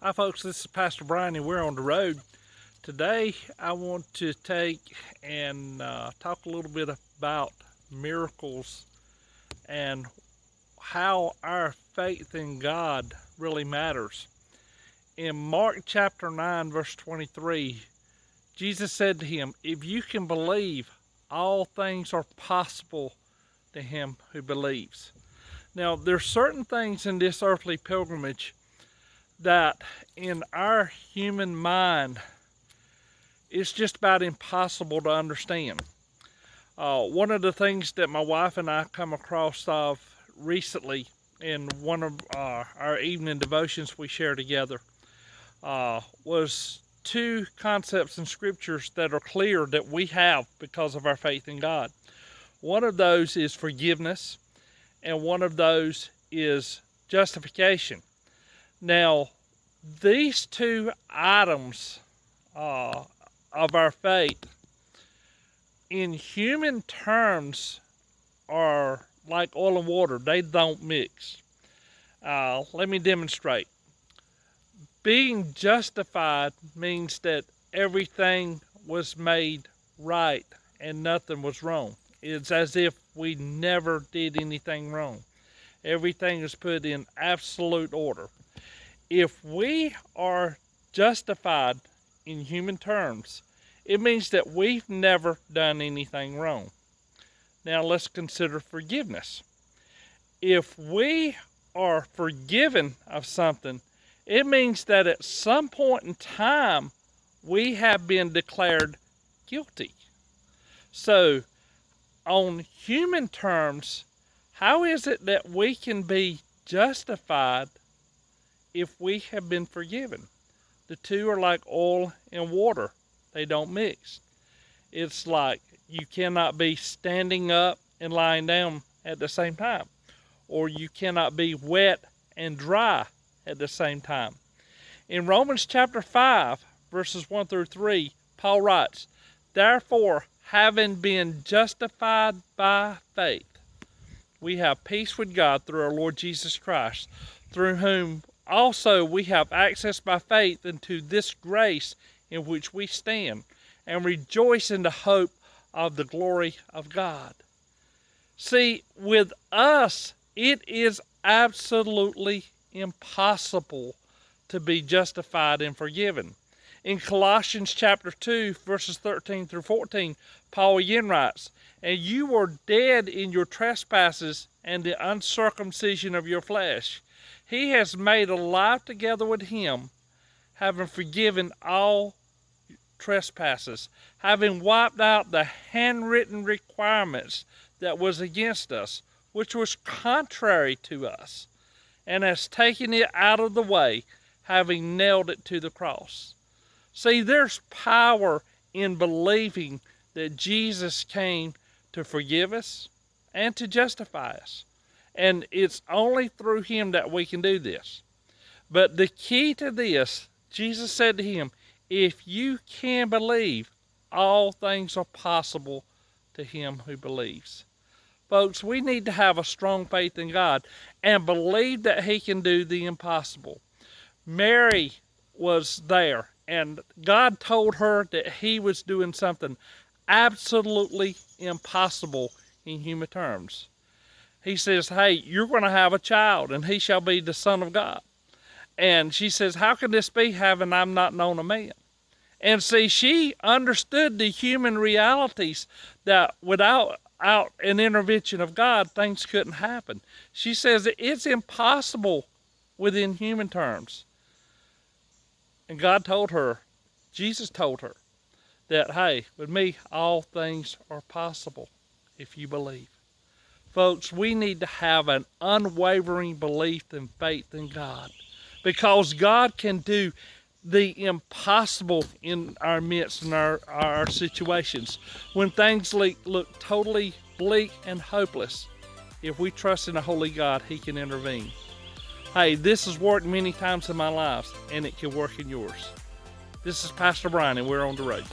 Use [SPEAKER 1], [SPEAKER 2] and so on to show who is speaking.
[SPEAKER 1] Hi folks, this is Pastor Brian and we're on the road. Today I want to take and talk a little bit about miracles and how our faith in God really matters. In Mark chapter 9 verse 23, Jesus said to him, "If you can believe, all things are possible to him who believes." Now there's certain things in this earthly pilgrimage that in our human mind it's just about impossible to understand. One of the things that my wife and I come across of recently in one of our evening devotions we share together was two concepts in scriptures that are clear that we have because of our faith in God. One of those is forgiveness, and one of those is justification. Now, these two items of our faith, in human terms, are like oil and water. They don't mix. Let me demonstrate. Being justified means that everything was made right and nothing was wrong. It's as if we never did anything wrong. Everything is put in absolute order. If we are justified in human terms, it means that we've never done anything wrong. Now let's consider forgiveness. If we are forgiven of something, it means that at some point in time, we have been declared guilty. So, on human terms, how is it that we can be justified if we have been forgiven? The two are like oil and water. They don't mix. It's like you cannot be standing up and lying down at the same time, or you cannot be wet and dry at the same time. In Romans chapter 5, verses 1 through 3, Paul writes, "Therefore, having been justified by faith, we have peace with God through our Lord Jesus Christ, through whom also we have access by faith into this grace in which we stand, and rejoice in the hope of the glory of God." See, with us, it is absolutely impossible to be justified and forgiven. In Colossians chapter 2, verses 13 through 14, Paul again writes, "And you were dead in your trespasses and the uncircumcision of your flesh. He has made alive together with him, having forgiven all trespasses, having wiped out the handwritten requirements that was against us, which was contrary to us, and has taken it out of the way, having nailed it to the cross." See, there's power in believing that Jesus came to forgive us and to justify us. And it's only through him that we can do this. But the key to this, Jesus said to him, "If you can believe, all things are possible to him who believes." Folks, we need to have a strong faith in God and believe that he can do the impossible. Mary was there, and God told her that he was doing something absolutely impossible in human terms. He says, "Hey, you're going to have a child, and he shall be the Son of God." And she says, "How can this be, having I've not known a man?" And see, she understood the human realities that without an intervention of God, things couldn't happen. She says it's impossible within human terms. And God told her, Jesus told her, that, hey, with me, all things are possible if you believe. Folks, we need to have an unwavering belief and faith in God, because God can do the impossible in our midst, in our situations. When things look totally bleak and hopeless, if we trust in a holy God, he can intervene. Hey, this has worked many times in my life, and it can work in yours. This is Pastor Brian, and we're on the road.